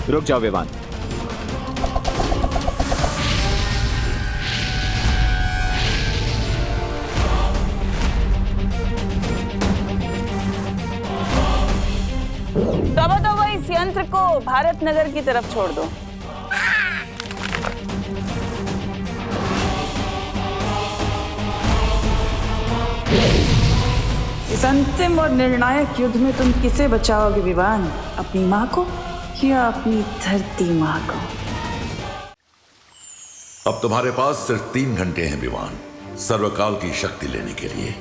रुक जाओ विवान। तो इस यंत्र को भारत नगर की तरफ छोड़ दो। इस अंतिम और निर्णायक युद्ध में तुम किसे बचाओगे विवान? अपनी माँ को या अपनी धरती माँ को? अब तुम्हारे पास सिर्फ 3 घंटे हैं विवान, सर्वकाल की शक्ति लेने के लिए।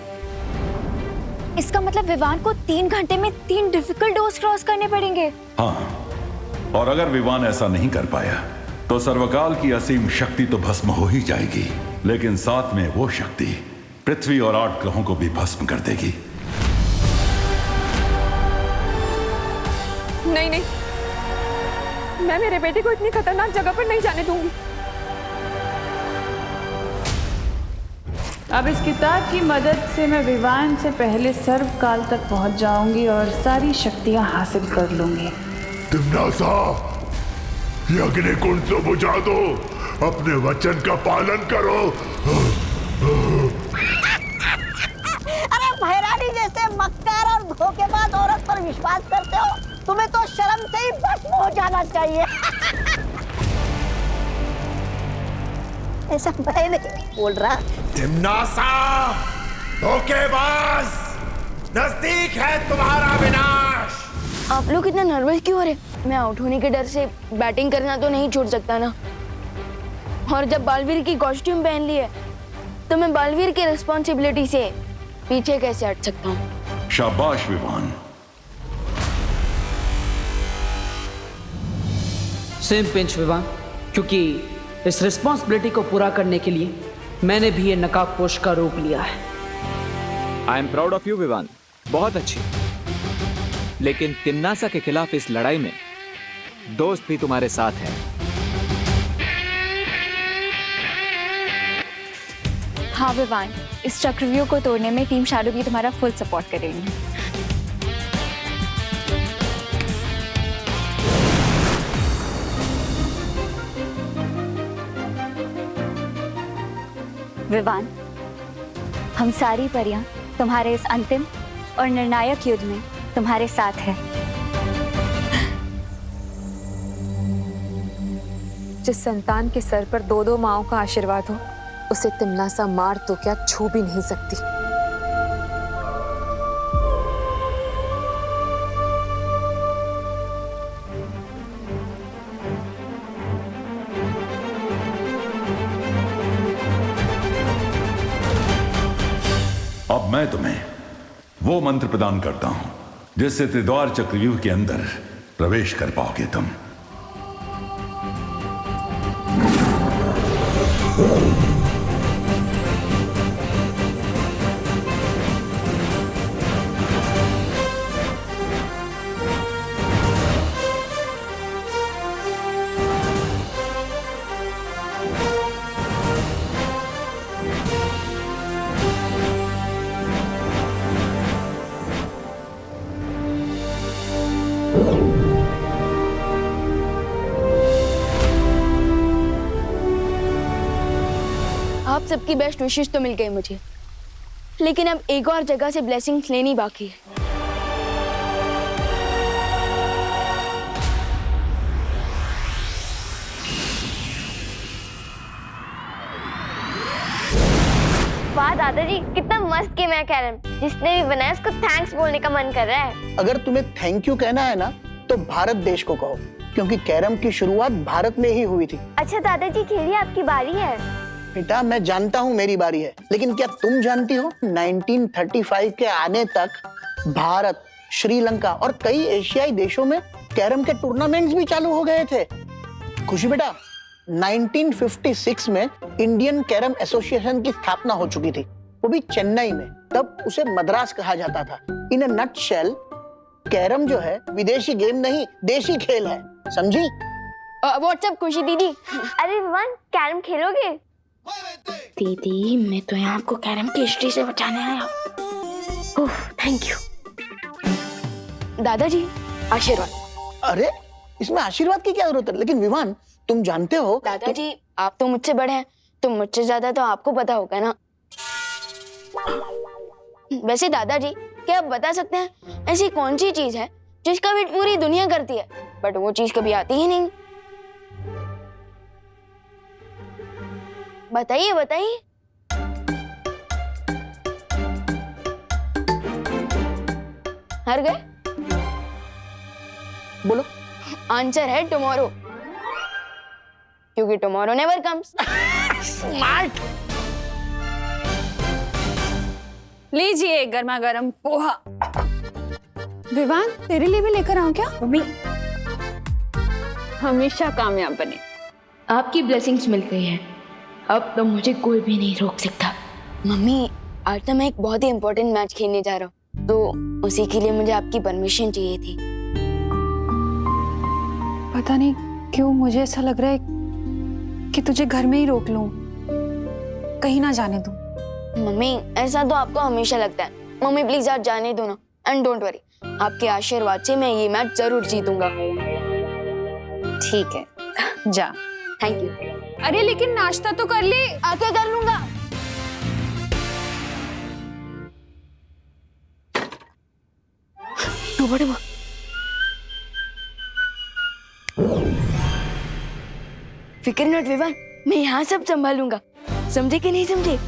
इसका मतलब विवान को 3 घंटे में 3 डिफिकल्ट डोज क्रॉस करने पड़ेंगे। हाँ, और अगर विवान ऐसा नहीं कर पाया तो सर्वकाल की असीम शक्ति तो भस्म हो ही जाएगी, लेकिन साथ में वो शक्ति पृथ्वी और 8 ग्रहों को भी भस्म कर देगी। नहीं नहीं, मैं मेरे बेटे को इतनी खतरनाक जगह पर नहीं जाने दूंगी। अब इस किताब की मदद से मैं विवान से पहले सर्वकाल तक पहुंच जाऊंगी और सारी शक्तियां हासिल कर लूंगी। तिम्नासा, ये अग्निकुंड तो बुझा दो, अपने वचन का पालन करो। अरे भैरानी जैसे मक्कार और धोखेबाज औरत पर विश्वास करते हो? तुम्हें तो शर्म से ही भस्म हो जाना चाहिए। ऐसा मैं नहीं बोल रहा। तिम्नासा, धोखेबाज, नजदीक है तुम्हारा विनाश। आप लोग इतना नर्वस क्यों हो रहे? मैं आउट होने के डर से बैटिंग करना तो नहीं छोड़ सकता ना। और जब बालवीर की कॉस्ट्यूम पहन ली है तो मैं बालवीर की रिस्पॉन्सिबिलिटी से पीछे कैसे हट सकता हूँ? शाबाश विवान। सेम पिंच विवान, क्योंकि इस रिस्पॉन्सिबिलिटी को पूरा करने के लिए मैंने भी ये नकाबपोश का रूप लिया है। I am proud of you Vivan, बहुत अच्छी। लेकिन तिम्नासा के खिलाफ इस लड़ाई में दोस्त भी तुम्हारे साथ है। हाँ विवान, इस चक्रव्यूह को तोड़ने में टीम शैडो भी तुम्हारा फुल सपोर्ट करेंगे। विवान, हम सारी परियां तुम्हारे इस अंतिम और निर्णायक युद्ध में तुम्हारे साथ है। जिस संतान के सर पर 2-2 माओं का आशीर्वाद हो, उसे तिम्नासा मार तो क्या छू भी नहीं सकती। अब मैं तुम्हें वो मंत्र प्रदान करता हूं जिससे त्रिद्वार चक्रव्यूह के अंदर प्रवेश कर पाओगे तुम। आप सबकी बेस्ट विशेष तो मिल गई मुझे, लेकिन अब एक और जगह से ब्लेसिंग्स लेनी बाकी है। वाह दादाजी, कितना मस्त गेम है कैरम। जिसने भी बनाया उसको थैंक्स बोलने का मन कर रहा है। अगर तुम्हें थैंक यू कहना है ना, तो भारत देश को कहो, क्योंकि कैरम की शुरुआत भारत में ही हुई थी। अच्छा दादाजी, खेलिए, आपकी बारी है। बेटा, मैं जानता हूँ मेरी बारी है, लेकिन क्या तुम जानती हो 1935 के आने तक भारत, श्रीलंका और कई एशियाई देशों में कैरम के टूर्नामेंट्स भी चालू हो गए थे। खुशी बेटा, 1956 में इंडियन कैरम एसोसिएशन की स्थापना हो चुकी थी, वो भी चेन्नई में। तब उसे मद्रास कहा जाता था। इन अ नटशेल, कैरम जो है विदेशी गेम नहीं, देशी खेल है, समझी? व्हाट्सएप खुशी दीदी। अरे विवान, कैरम खेलोगे? दीदी, मैं तो यहाँ आपको कैरम की हिस्ट्री से बचाने आया। ओह, थैंक यू। दादाजी, आशीर्वाद। अरे इसमें आशीर्वाद की क्या जरूरत है? लेकिन विवान, तुम जानते हो दादाजी, आप तो मुझसे बड़े हैं, तो मुझसे ज्यादा तो आपको पता होगा ना। वैसे दादाजी, क्या आप बता सकते हैं ऐसी कौन सी चीज है जिसका वेट पूरी दुनिया करती है बट वो चीज कभी आती ही नहीं? बताइए बताइए। हार गए? बोलो। आंसर है टुमारो, क्योंकि टुमारो नेवर कम्स। स्मार्ट। लीजिए गर्मा गर्म पोहा। विवान, तेरे लिए भी लेकर आऊं क्या? मम्मी, हमेशा कामयाब बने। आपकी ब्लेसिंग्स मिल गई है, अब तो मुझे कोई भी नहीं रोक सकता। मम्मी, आज तो मैं एक बहुत ही इम्पोर्टेंट मैच खेलने जा रहा हूँ, तो उसी के लिए मुझे आपकी परमिशन चाहिए थी। पता नहीं क्यों मुझे ऐसा लग रहा है कि तुझे घर में ही रोक लूं, कहीं ना जाने दूं। मम्मी, ऐसा तो आपको हमेशा लगता है। मम्मी प्लीज आज जाने दो ना, एंड डोंट वरी, आपके आशीर्वाद से मैं ये मैच जरूर जीतूंगा। ठीक है, जा। Thank you. अरे लेकिन नाश्ता तो कर ले। आके कर लूंगा। डूबा डूबा। फिक्र नॉट विवान, मैं यहाँ सब संभालूंगा, समझे कि नहीं समझे?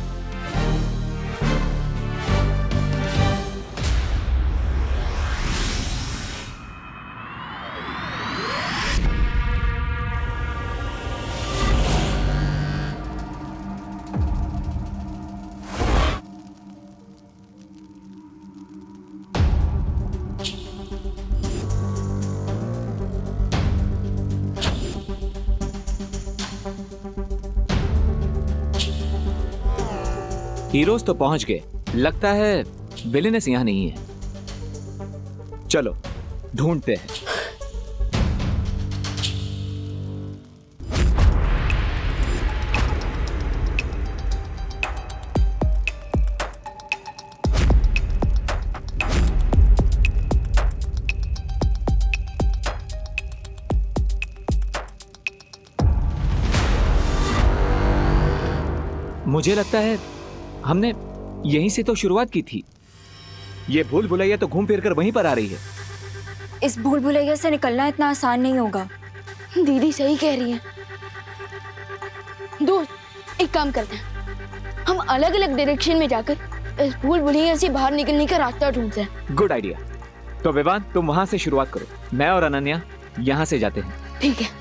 हीरोज तो पहुंच गए, लगता है विलेनेस यहां नहीं है। चलो ढूंढते हैं। मुझे लगता है हमने यहीं से तो शुरुआत की थी। ये भूल भुलैया तो घूम फिर कर वहीं पर आ रही है। इस भूल भुलैया से निकलना इतना आसान नहीं होगा। दीदी सही कह रही है। दोस्त, एक काम करते हैं, हम अलग अलग डायरेक्शन में जाकर इस भूल भुलैया से बाहर निकलने का रास्ता ढूंढते हैं। Good idea. तो विवान, तुम वहां से शुरुआत करो, मैं और अनन्या यहां से जाते हैं। ठीक है।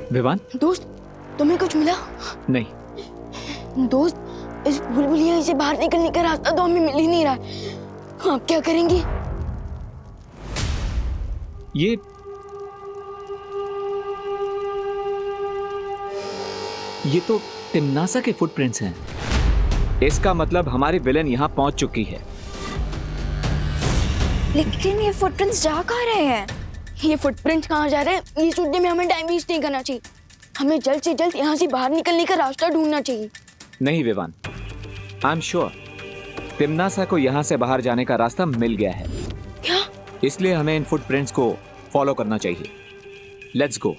विवान, दोस्त, तुम्हें कुछ मिला? नहीं। दोस्त, इस भूल भुलैया से बाहर निकलने का रास्ता तो हमें मिल ही नहीं रहा है। आप क्या करेंगे? ये तो तिम्नासा के फुटप्रिंट्स हैं। इसका मतलब हमारी विलेन यहां पहुंच चुकी है। लेकिन ये फुटप्रिंट्स जा कहाँ रहे हैं? ये फुटप्रिंट्स कहाँ जा रहे हैं, ये सोचने में हमें टाइम वेस्ट नहीं करना चाहिए। हमें जल्द से जल्द यहाँ से बाहर निकलने का रास्ता ढूंढना चाहिए। नहीं विवान, आई एम श्योर तिम्नासा को यहाँ से बाहर जाने का रास्ता मिल गया है। क्या? इसलिए हमें इन फुटप्रिंट्स को फॉलो करना चाहिए। Let's go.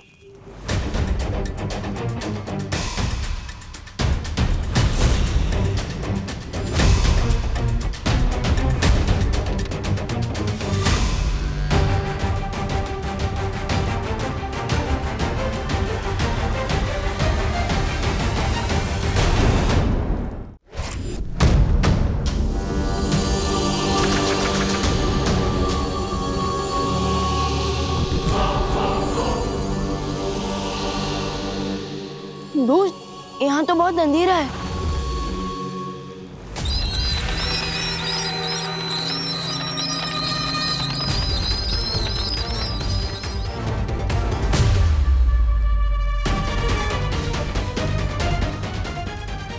दोस्त, यहाँ तो बहुत अंधेरा है।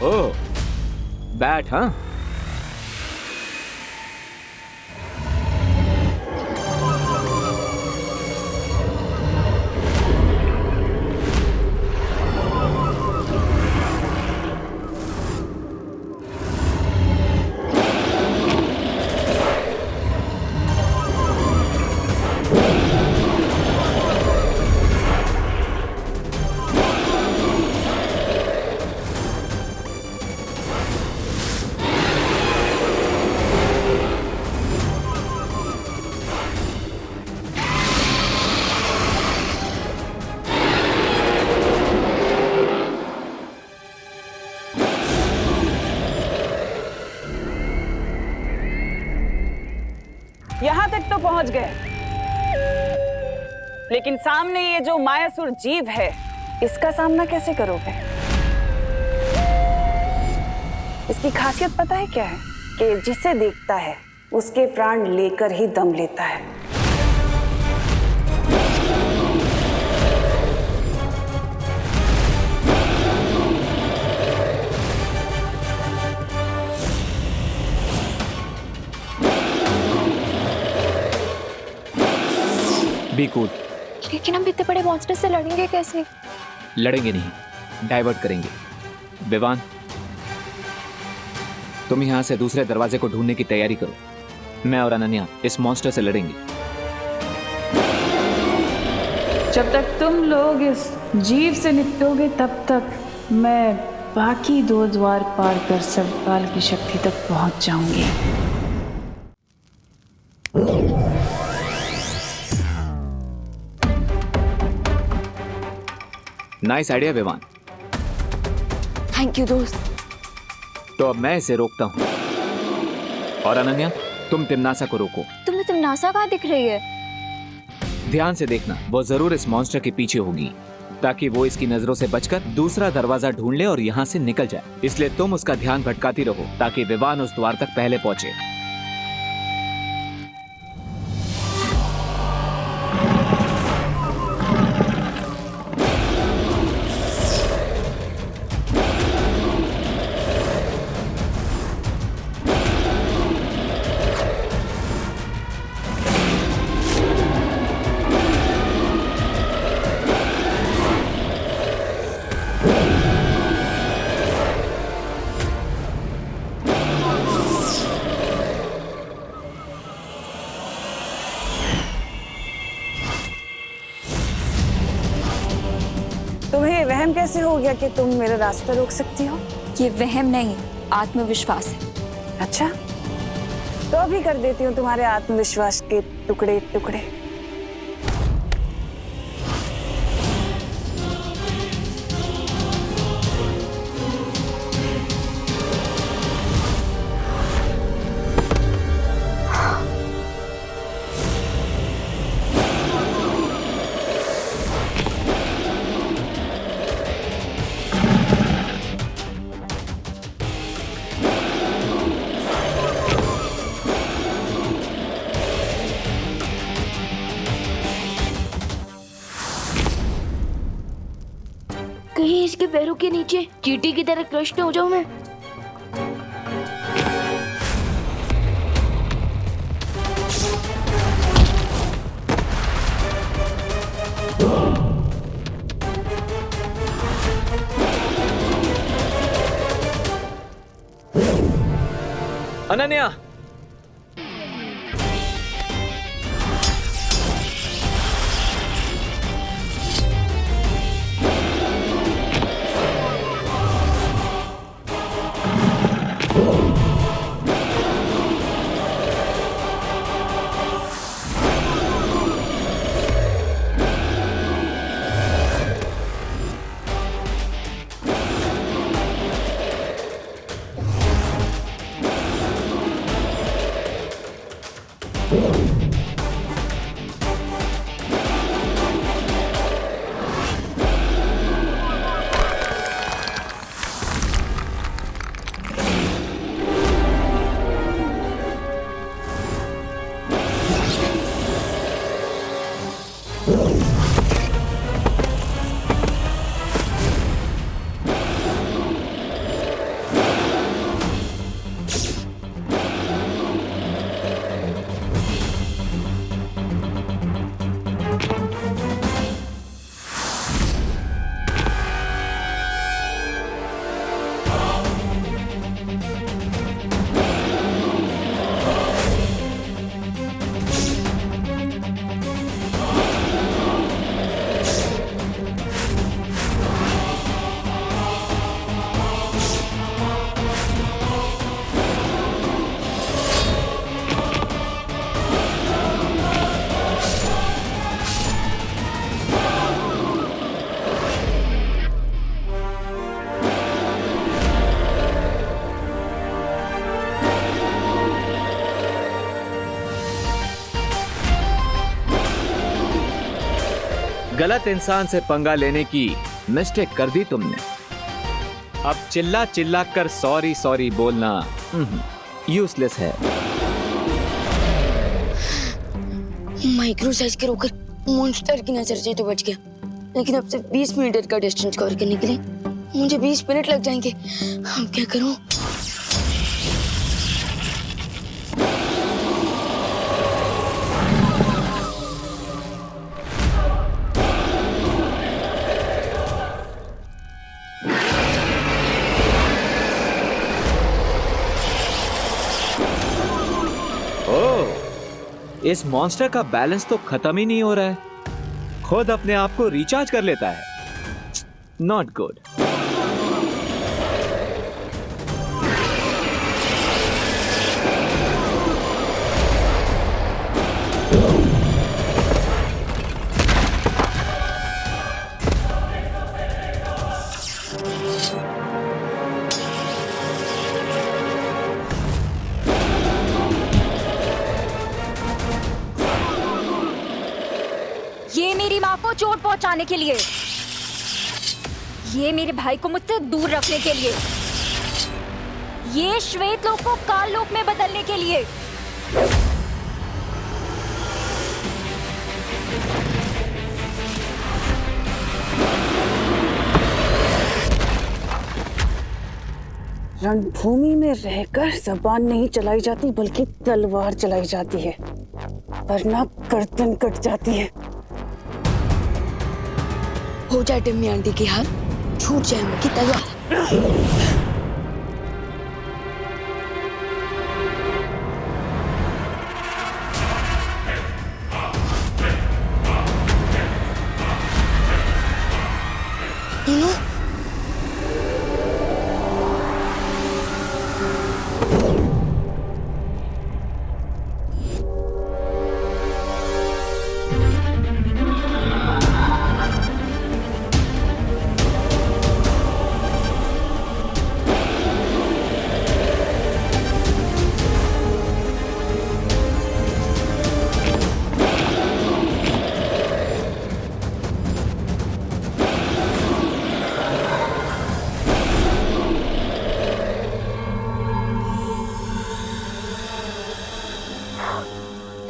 ओह, बैट हाँ? पहुंच गए, लेकिन सामने ये जो मायासुर जीव है, इसका सामना कैसे करोगे? इसकी खासियत पता है क्या है? कि जिसे देखता है उसके प्राण लेकर ही दम लेता है। Be cool. लेकिन हम इतने बड़े मॉन्स्टर से लड़ेंगे कैसे? लड़ेंगे नहीं, डाइवर्ट करेंगे। विवान, तुम यहां से दूसरे दरवाजे को ढूंढने की तैयारी करो। मैं और अनन्या इस मॉन्स्टर से लड़ेंगे। जब तक तुम लोग इस जीव से निपटोगे तब तक मैं बाकी 2 द्वार पार कर सर्वकाल की शक्ति तक पहुंच जाऊंगी। Nice idea Vivan. Thank you दोस्त। तो अब मैं इसे रोकता हूं, और अनन्या तुम तिमनासा को रोको। तुम्हें तिमनासा कहाँ दिख रही है? ध्यान से देखना, वो जरूर इस मॉन्स्टर के पीछे होगी, ताकि वो इसकी नजरों से बचकर दूसरा दरवाजा ढूंढ ले और यहाँ से निकल जाए। इसलिए तुम उसका ध्यान भटकाती रहो ताकि विवान उस द्वार तक पहले पहुंचे। तुम्हें वहम कैसे हो गया कि तुम मेरा रास्ता रोक सकती हो? ये वहम नहीं, आत्मविश्वास है। अच्छा, तो अभी कर देती हूँ तुम्हारे आत्मविश्वास के टुकड़े टुकड़े। कहीं इसके पैरों के नीचे चींटी की तरह क्रश न हो जाऊं मैं। अनन्या, गलत इंसान से पंगा लेने की मिस्टेक कर दी तुमने। अब चिल्ला चिल्ला कर सॉरी सॉरी बोलना यूजलेस है। माइक्रो साइज के रोकर मॉन्स्टर की नजर से तो बच गया, लेकिन अब सिर्फ 20 मीटर का डिस्टेंस कवर करने के लिए मुझे 20 मिनट लग जाएंगे। अब क्या करूं? इस मॉन्स्टर का बैलेंस तो खत्म ही नहीं हो रहा है, खुद अपने आप को रिचार्ज कर लेता है। Not good. ये मेरी माँ को चोट पहुंचाने के लिए, ये मेरे भाई को मुझसे दूर रखने के लिए, ये श्वेत लोक को काल लोक में बदलने के लिए। रणभूमि में रहकर जबान नहीं चलाई जाती बल्कि तलवार चलाई जाती है, वरना गर्दन कट जाती है। हो जाए टिम्मी आंटी की हार, छूट जाए उनकी तलवार।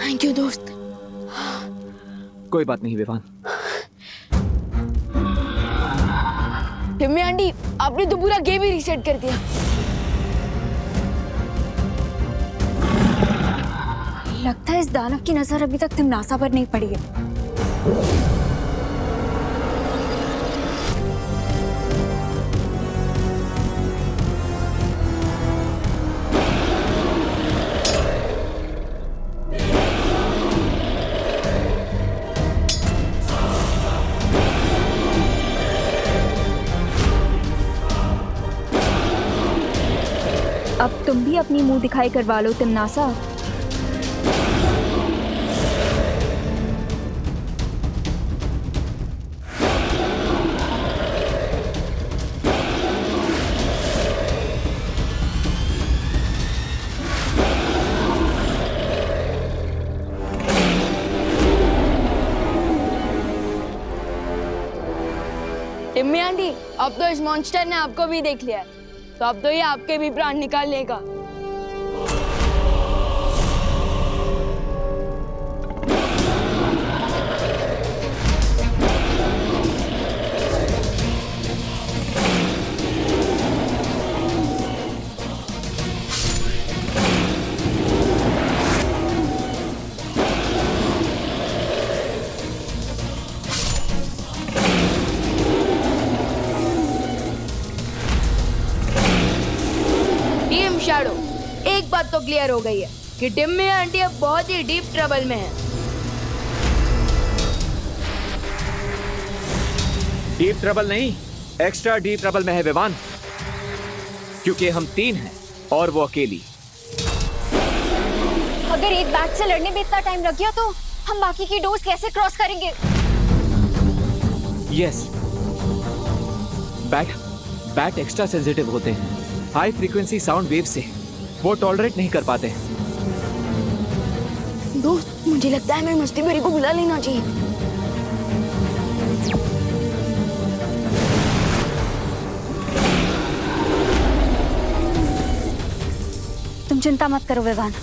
थैंक यू दोस्त। कोई बात नहीं विवान। टिम्मी आंटी, आपने तो पूरा गेम ही रीसेट कर दिया। लगता है इस दानव की नजर अभी तक तिमनासा पर नहीं पड़ी है। अब तुम भी अपनी मुंह दिखाई करवा लो तिमनासा। टिम्मी आंटी, अब तो इस मॉन्स्टर ने आपको भी देख लिया है, तो अब तो ये आपके भी प्राण निकाल लेगा। शैडो, एक बात तो क्लियर हो गई है कि टिम्मी आंटी अब बहुत ही डीप ट्रबल में है। डीप ट्रबल नहीं, एक्स्ट्रा डीप ट्रबल में है विवान, क्योंकि हम 3 हैं और वो अकेली। अगर एक बैट से लड़ने में इतना टाइम लग गया तो हम बाकी की डोज कैसे क्रॉस करेंगे? यस, बैट एक्स्ट्रा सेंसिटिव होते हैं, हाई फ्रीक्वेंसी साउंड वेव से वो टॉलरेट नहीं कर पाते। दोस्त, मुझे लगता है हमें मस्ती भरी को बुला लेना चाहिए। तुम चिंता मत करो विवान।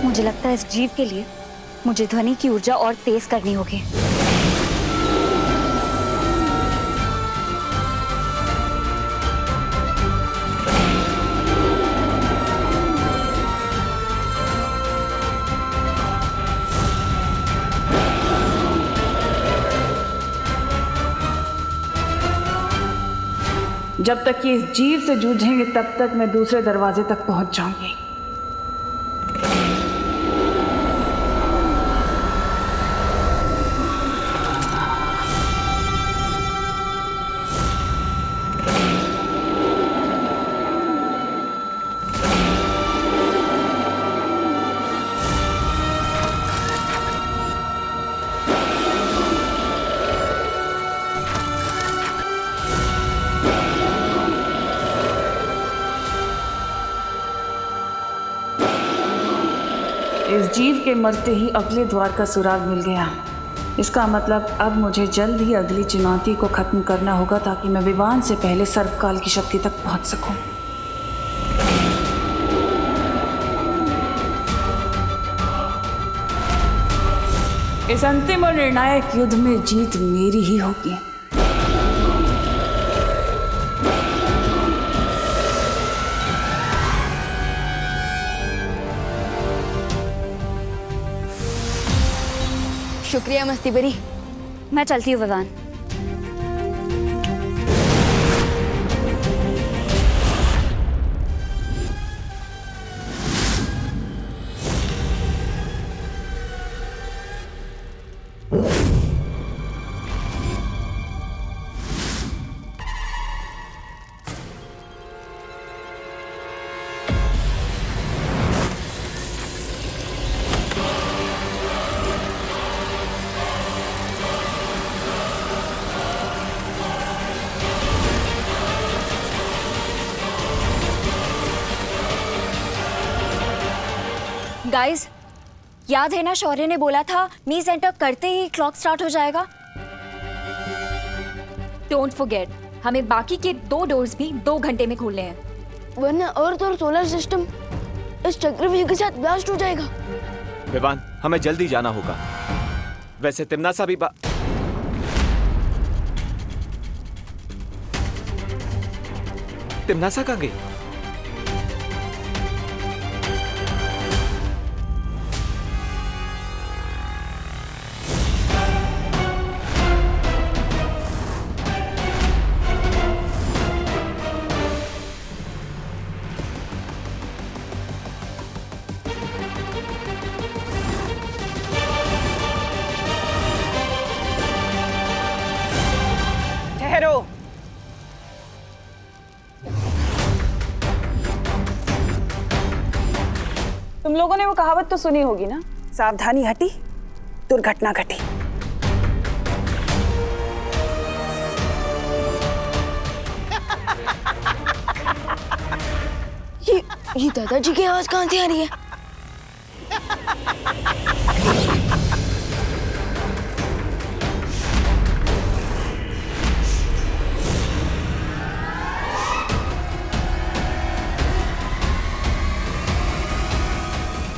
मुझे लगता है इस जीव के लिए मुझे ध्वनि की ऊर्जा और तेज करनी होगी। जब तक ये इस जीव से जूझेंगे तब तक मैं दूसरे दरवाजे तक पहुंच जाऊंगी। इस जीव के मरते ही अगले द्वार का सुराग मिल गया। इसका मतलब अब मुझे जल्द ही अगली चुनौती को खत्म करना होगा ताकि मैं विवान से पहले सर्वकाल की शक्ति तक पहुंच सकूं। इस अंतिम और निर्णायक युद्ध में जीत मेरी ही होगी। शुक्रिया मस्ती बरी। मैं चलती हूँ विवान। गाइस, याद है ना शौर्य ने बोला था मीज एंटर करते ही क्लॉक स्टार्ट हो जाएगा। डोंट फॉरगेट, हमें बाकी के 2 डोर्स भी 2 घंटे में खोलने हैं, वरना अर्थ और सोलर सिस्टम इस चक्रव्यूह के साथ ब्लास्ट हो जाएगा। विवान, हमें जल्दी जाना होगा। वैसे तिम्नासा भी तिम्नासा कहाँ गई? ठहरो। तुम लोगों ने वो कहावत तो सुनी होगी ना, सावधानी हटी दुर्घटना घटी। ये दादाजी की आवाज कहाँ से आ रही है?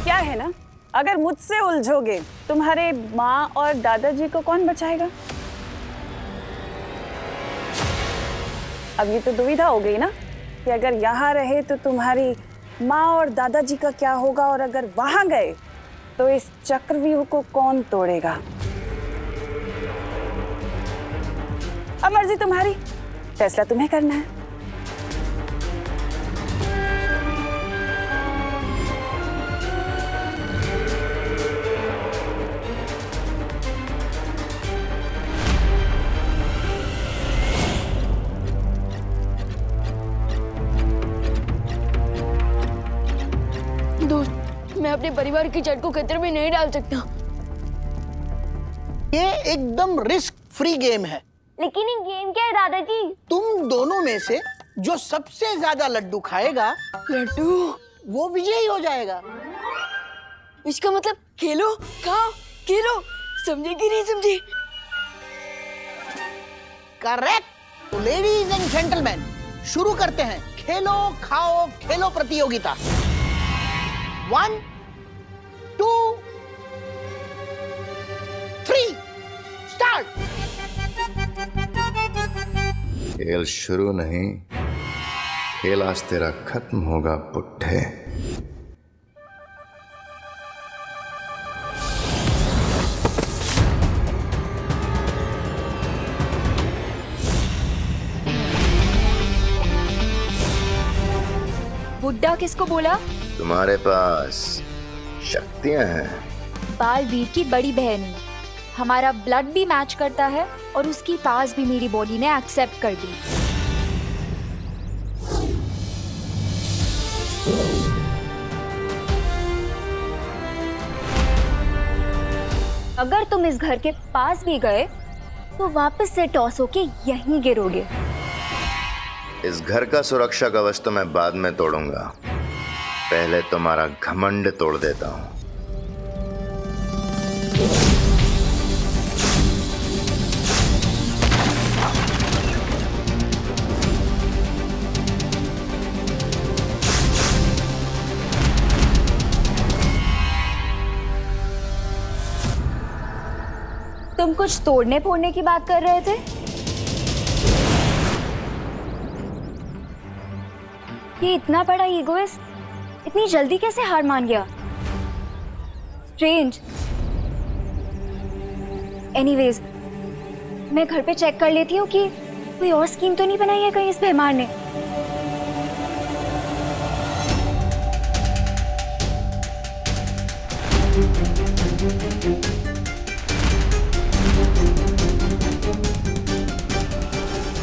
क्या है ना, अगर मुझसे उलझोगे तुम्हारे माँ और दादाजी को कौन बचाएगा? अब ये तो दुविधा हो गई ना कि अगर यहाँ रहे तो तुम्हारी माँ और दादाजी का क्या होगा, और अगर वहां गए तो इस चक्रव्यूह को कौन तोड़ेगा? अब मर्जी तुम्हारी, फैसला तुम्हें करना है। दोस्त, मैं अपने परिवार की जड़ को खतरे में नहीं डाल सकता। ये एकदम रिस्क फ्री गेम है। लेकिन ये गेम क्या है दादाजी? तुम दोनों में से जो सबसे ज्यादा लड्डू खाएगा, लड्डू, वो विजयी हो जाएगा। इसका मतलब खेलो, खाओ, खेलो, समझे कि नहीं समझे? करेक्ट। तो लेडीज एंड जेंटलमैन, शुरू करते हैं खेलो खाओ खेलो प्रतियोगिता। 1 2 3 स्टार्ट। खेल शुरू नहीं, खेल आज तेरा खत्म होगा पुट्ठे। बुड्ढा किसको बोला? तुम्हारे पास शक्तियां हैं। बालवीर की बड़ी बहन है। हमारा ब्लड भी मैच करता है और उसकी पास भी मेरी बॉडी ने एक्सेप्ट कर दी। अगर तुम इस घर के पास भी गए तो वापस से टॉस होके यहीं गिरोगे। इस घर का सुरक्षा कवच तो मैं बाद में तोड़ूंगा, पहले तुम्हारा घमंड तोड़ देता हूं। तुम कुछ तोड़ने फोड़ने की बात कर रहे थे? ये इतना बड़ा ईगोइस्ट इतनी जल्दी कैसे हार मान गया? स्ट्रेंज। एनीवेज, मैं घर पे चेक कर लेती हूँ कि कोई और स्कीम तो नहीं बनाई है कहीं इस बेमार ने।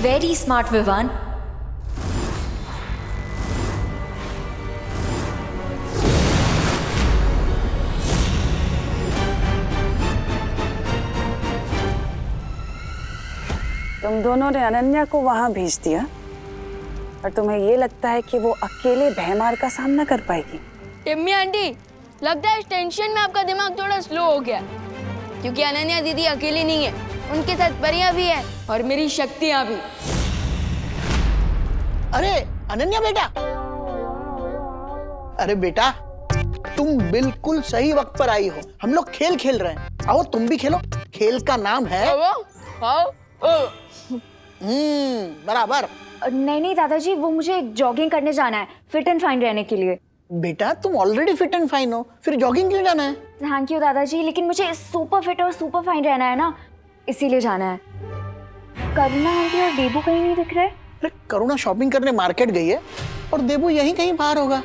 Very smart Vivan. तुम दोनों ने अनन्या को वहां भेज दिया और तुम्हें ये लगता है कि वो अकेले भयमार का सामना कर पाएगी? टिम्मी आंटी, लगता है इस टेंशन में आपका दिमाग थोड़ा स्लो हो गया, क्योंकि अनन्या दीदी अकेली नहीं है, उनके साथ परियां भी है और मेरी शक्तियां भी। अरे अनन्या बेटा, अरे बेटा तुम बिल्कुल सही वक्त पर आई हो। हम लोग खेल खेल रहे हैं, आओ तुम भी खेलो। खेल का नाम है बराबर। नहीं दादाजी, वो मुझे जॉगिंग करने जाना है फिट एंड फाइन रहने के लिए। बेटा तुम ऑलरेडी फिट एंड फाइन हो, फिर जॉगिंग क्यों जाना है? थैंक यू दादाजी, लेकिन मुझे सुपर फिट और सुपर फाइन रहना है ना, इसीलिए जाना है। करुणा आंटी और देबू कहीं नहीं दिख रहे। अरे करुणा शॉपिंग करने मार्केट गई है और देबू यहीं कहीं बाहर होगा।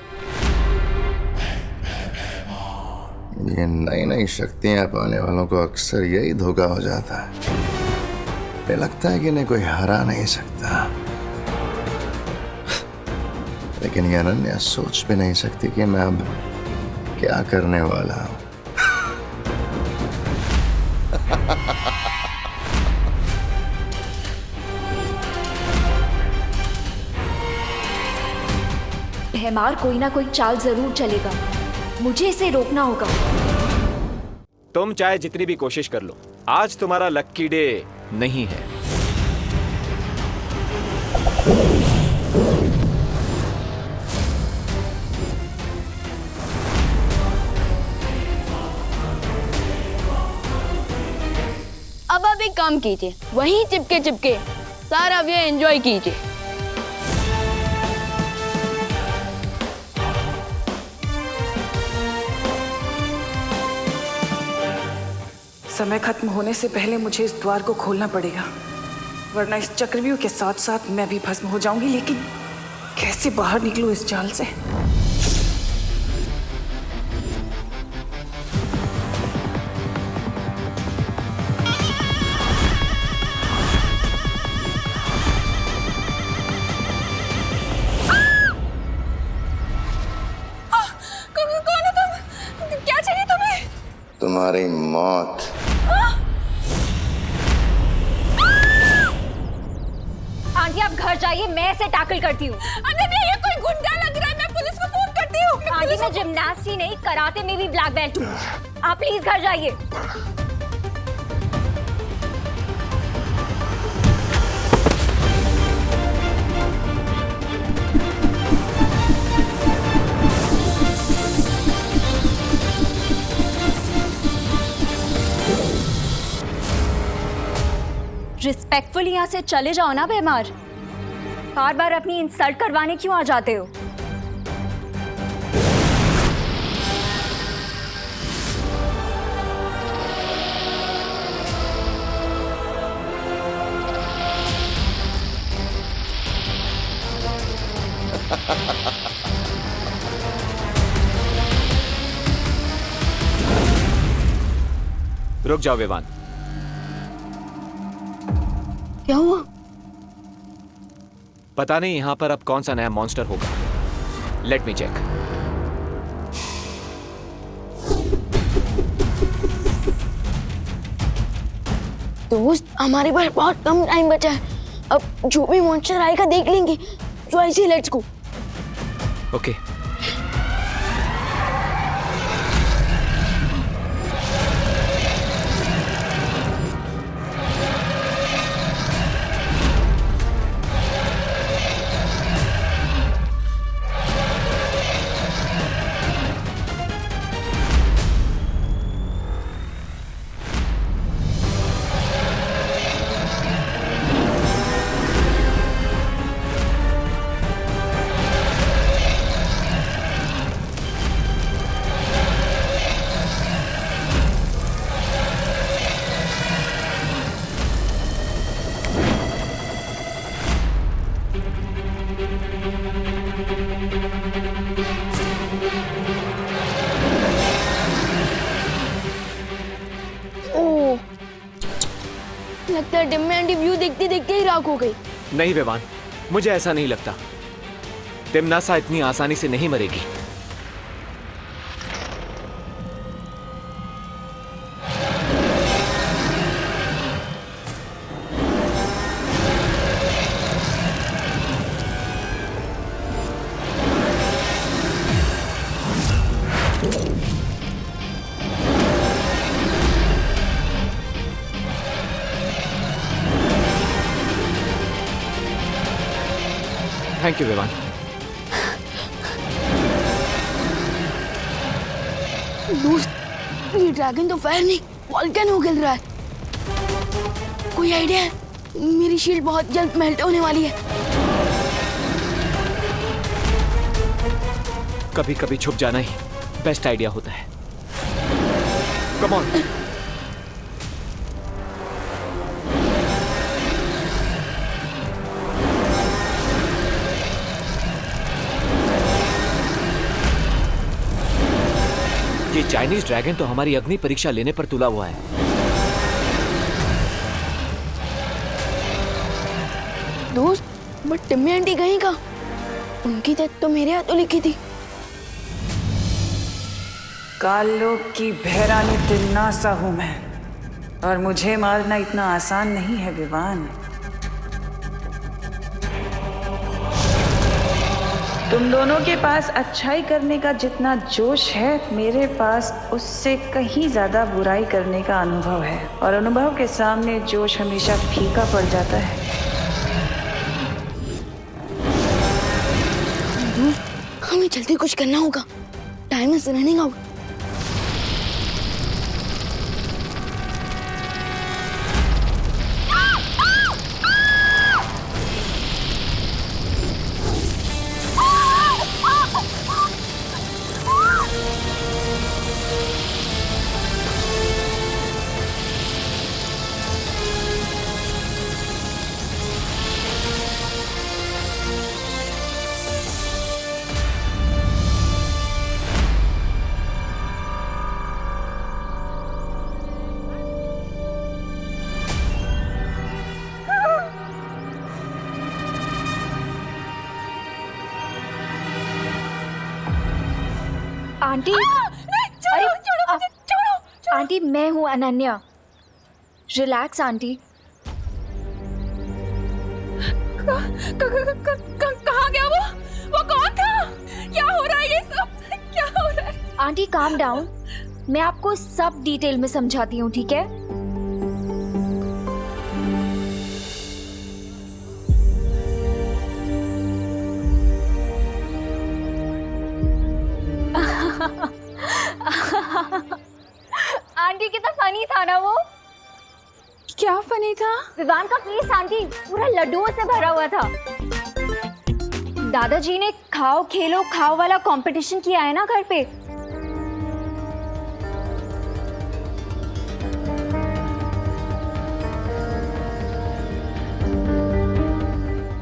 ये नई नई शक्तियां पाने वालों को अक्सर यही धोखा हो जाता है। लगता है कि इन्हें कोई हरा नहीं सकता, लेकिन ये अनन्या सोच भी नहीं सकती कि मैं अब क्या करने वाला हूं। भयमार कोई ना कोई चाल जरूर चलेगा, मुझे इसे रोकना होगा। तुम चाहे जितनी भी कोशिश कर लो, आज तुम्हारा लक्की डे नहीं है। अब आप एक काम कीजिए, वहीं चिपके चिपके सारा व्यू एंजॉय कीजिए। समय खत्म होने से पहले मुझे इस द्वार को खोलना पड़ेगा, वरना इस चक्रव्यूह के साथ साथ मैं भी भस्म हो जाऊंगी। लेकिन कैसे बाहर निकलूं इस जाल से? कौन है तुम? क्या चाहिए तुम्हें? तुम्हारी मौत। आंटी आप घर जाइए, मैं इसे टैकल करती हूँ। अनन्या ये कोई गुंडा लग रहा है, मैं पुलिस को फोन करती हूँ। आंटी मैं जिम्नास्ट ही नहीं, कराटे में भी ब्लैक बेल्ट हूँ। आप प्लीज घर जाइए। रिस्पेक्टफुली यहाँ से चले जाओ ना बेमार। बार बार अपनी इंसल्ट करवाने क्यों आ जाते हो? रुक जाओ विवान। क्या हुआ? पता नहीं यहां पर अब कौन सा नया मॉन्स्टर होगा। Let me check. दोस्त, हमारे पास बहुत कम टाइम बचा है। अब जो भी मॉन्स्टर आएगा देख लेंगे। तो ऐसे लेट्स गो। ओके। लगता है डिम में आंटी व्यू देखते देखते ही राख हो गई। नहीं विवान, मुझे ऐसा नहीं लगता। तिमनासा इतनी आसानी से नहीं मरेगी। Thank you Vivaan. दोस्त, ये ड्रैगन तो फायर नहीं वॉल्केनो गिर रहा है। कोई आइडिया है? मेरी शील्ड बहुत जल्द मेल्ट होने वाली है। कभी कभी छुप जाना ही बेस्ट आइडिया होता है। Come on. ये चाइनीज ड्रैगन तो हमारी अग्नि परीक्षा लेने पर तुला हुआ है। दोस्त, बट टिम्मी आंटी कहीं का? उनकी डेथ तो मेरे हाथों लिखी थी। कालोक की भैरानी तिमनासा हूं मैं, और मुझे मारना इतना आसान नहीं है विवान। तुम दोनों के पास अच्छाई करने का जितना जोश है, मेरे पास उससे कहीं ज्यादा बुराई करने का अनुभव है, और अनुभव के सामने जोश हमेशा फीका पड़ जाता है। हमें जल्दी कुछ करना होगा। Time is running out. Aunty, अरे छोड़ो। आंटी, मैं हूँ अनन्या। Relax aunty. कहाँ गया वो कौन था? क्या हो रहा है ये सब? क्या हो रहा है? आंटी काम डाउन, मैं आपको सब डिटेल में समझाती हूँ, ठीक है? आंटी कितना फनी था ना वो। क्या फनी था? विवान का फेस आंटी पूरा लड्डुओं से भरा हुआ था। दादाजी ने खाओ खेलो खाओ वाला कंपटीशन किया है ना घर पे।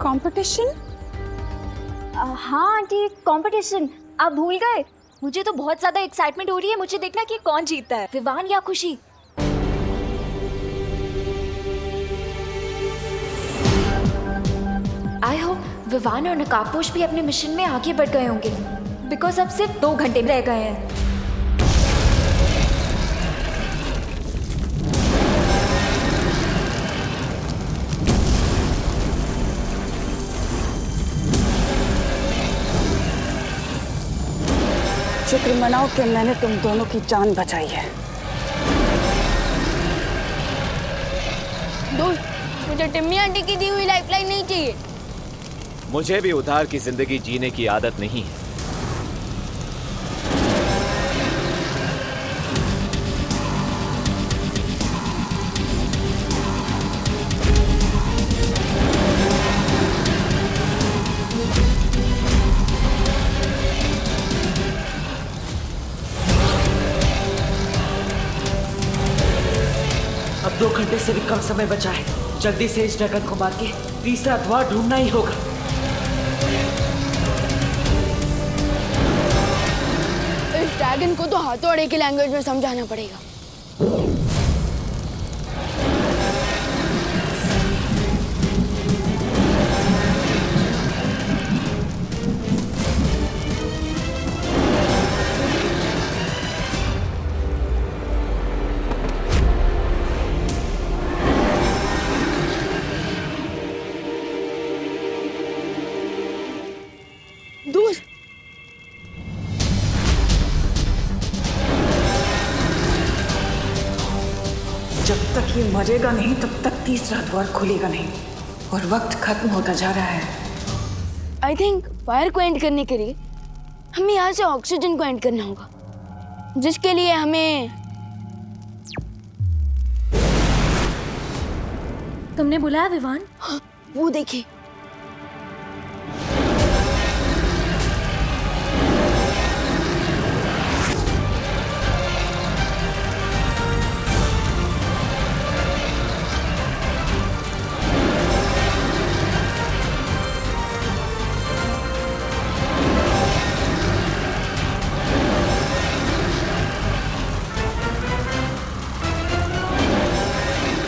कंपटीशन? हाँ आंटी, कंपटीशन आप भूल गए? मुझे तो बहुत ज्यादा एक्साइटमेंट हो रही है। मुझे देखना कि कौन जीतता है, विवान या खुशी। आई होप विवान और नकाबपोश भी अपने मिशन में आगे बढ़ गए होंगे, बिकॉज अब सिर्फ 2 घंटे रह गए हैं। शुक्र मनाओ कि मैंने तुम दोनों की जान बचाई है। दोस्त, मुझे टिम्मी आंटी की दी हुई लाइफलाइन नहीं चाहिए। मुझे भी उधार की जिंदगी जीने की आदत नहीं है। अब 2 घंटे से भी कम समय बचा है। जल्दी से इस ड्रैगन को मार के तीसरा द्वार ढूंढना ही होगा। इस ड्रैगन को तो हाथोड़े की लैंग्वेज में समझाना पड़ेगा। दोस्त, जब तक ये मरेगा नहीं तब तक तीसरा द्वार खुलेगा नहीं, और वक्त खत्म होता जा रहा है। आई थिंक फायर को एंड करने के लिए हमें यहाँ से ऑक्सीजन को एंड करना होगा, जिसके लिए हमें तुमने बुलाया विवान? हाँ, वो देखिए।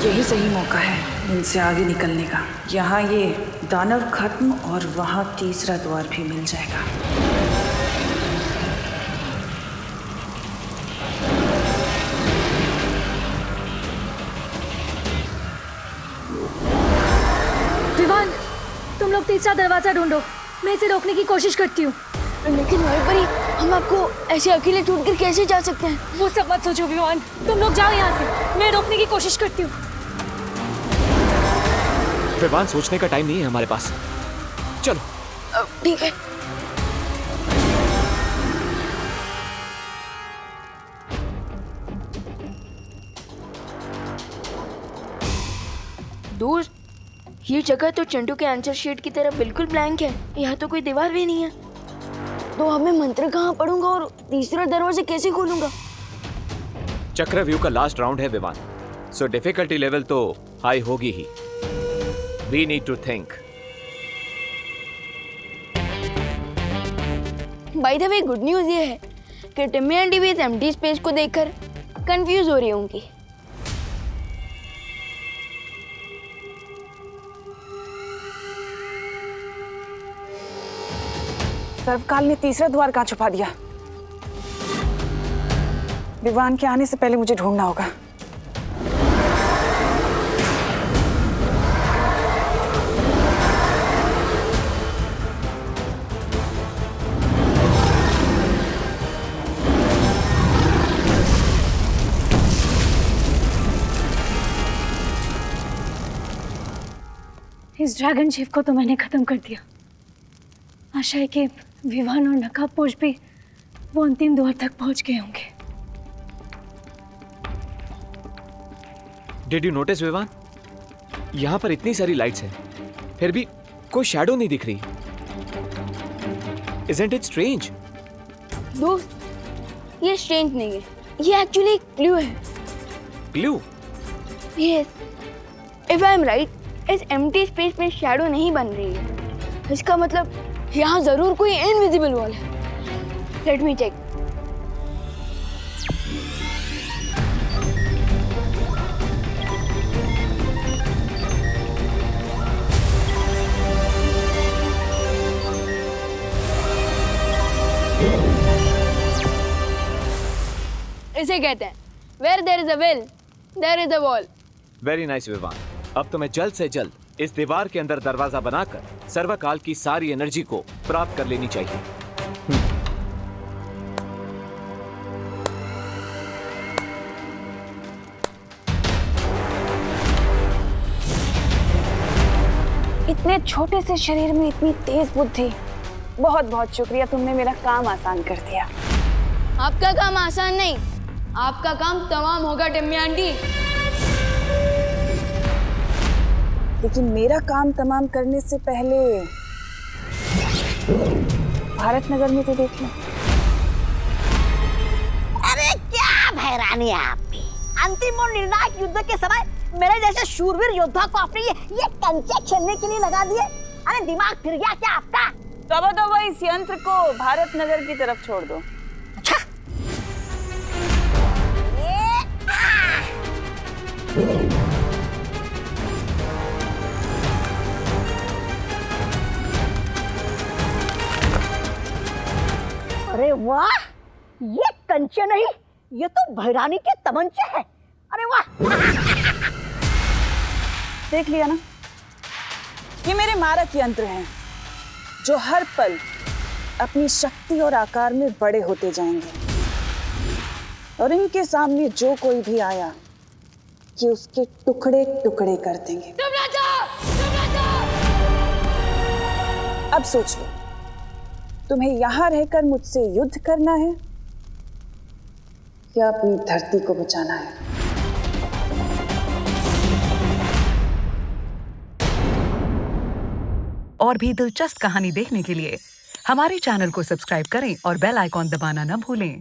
यही सही मौका है इनसे आगे निकलने का। यहाँ ये दानव खत्म और वहाँ तीसरा द्वार भी मिल जाएगा। विवान, तुम लोग तीसरा दरवाजा ढूंढो, मैं इसे रोकने की कोशिश करती हूँ। लेकिन वहीं पर ही हम आपको ऐसे अकेले छोड़कर कैसे जा सकते हैं? वो सब मत सोचो विवान, तुम लोग जाओ यहाँ से, मैं रोकने की कोशिश करती हूँ। विवान, सोचने का टाइम नहीं है हमारे पास। चलो। ठीक है। दोस्त, ये जगह तो चंटू के आंसर शीट की तरह बिल्कुल ब्लैंक है। यहाँ तो कोई दीवार भी नहीं है। तो अब मैं मंत्र कहाँ पढ़ूंगा और तीसरा दरवाजा कैसे खोलूंगा? चक्रव्यूह का लास्ट राउंड है विवान, सो डिफिकल्टी लेवल तो हाई होगी ही। We need to think. By the way, good news ये है कि टिम्मी आंटी भी इस एम्प्टी स्पेस को देखकर कंफ्यूज हो रही होंगी। सर्वकाल ने तीसरा द्वार कहाँ छुपा दिया? विवान के आने से पहले मुझे ढूंढना होगा। इस ड्रैगन शिप को तो मैंने खत्म कर दिया। आशा है कि विवान और नकाबपोश भी वो अंतिम द्वार तक पहुंच गए होंगे। Did you notice, Vivaan? यहाँ पर इतनी सारी लाइट्स हैं, फिर भी कोई शैडो नहीं दिख रही। Isn't it strange? दोस्त, ये स्ट्रेंज नहीं है, ये एक्चुअली एक क्लू है। Clue? Yes, if I am right, इस एम्प्टी स्पेस में शैडो नहीं बन रही है। इसका मतलब यहाँ जरूर कोई इनविजिबल वॉल है। Let me check. इसे कहते हैं Where there is a will, there is a wall. Very nice Vivaan. अब तुम्हें जल्द से जल्द इस दीवार के अंदर दरवाजा बनाकर सर्वकाल की सारी एनर्जी को प्राप्त कर लेनी चाहिए। इतने छोटे से शरीर में इतनी तेज बुद्धि। बहुत बहुत शुक्रिया, तुमने मेरा काम आसान कर दिया। आपका काम आसान नहीं, आपका काम तमाम होगा टिम्मी आंटी। लेकिन मेरा काम तमाम करने से पहले भारत नगर में तो देख लो। अरे क्या भैरानी है आपकी। अंतिम और निर्णायक युद्ध के समय मेरे जैसे शूरवीर योद्धा को आपने ये कंचे खेलने के लिए लगा दिए। अरे दिमाग फिर गया क्या आपका? तो इस यंत्र को भारत नगर की तरफ छोड़ दो। अच्छा, अरे वाह, ये कंचे नहीं, ये तो भैरानी के तमंचे हैं। अरे वाह। देख लिया ना, ये मेरे मारक यंत्र हैं जो हर पल अपनी शक्ति और आकार में बड़े होते जाएंगे, और इनके सामने जो कोई भी आया कि उसके टुकड़े टुकड़े कर देंगे। अब सोच लो, तुम्हें यहां रहकर मुझसे युद्ध करना है या अपनी धरती को बचाना है? और भी दिलचस्प कहानी देखने के लिए हमारे चैनल को सब्सक्राइब करें और बेल आइकॉन दबाना न भूलें।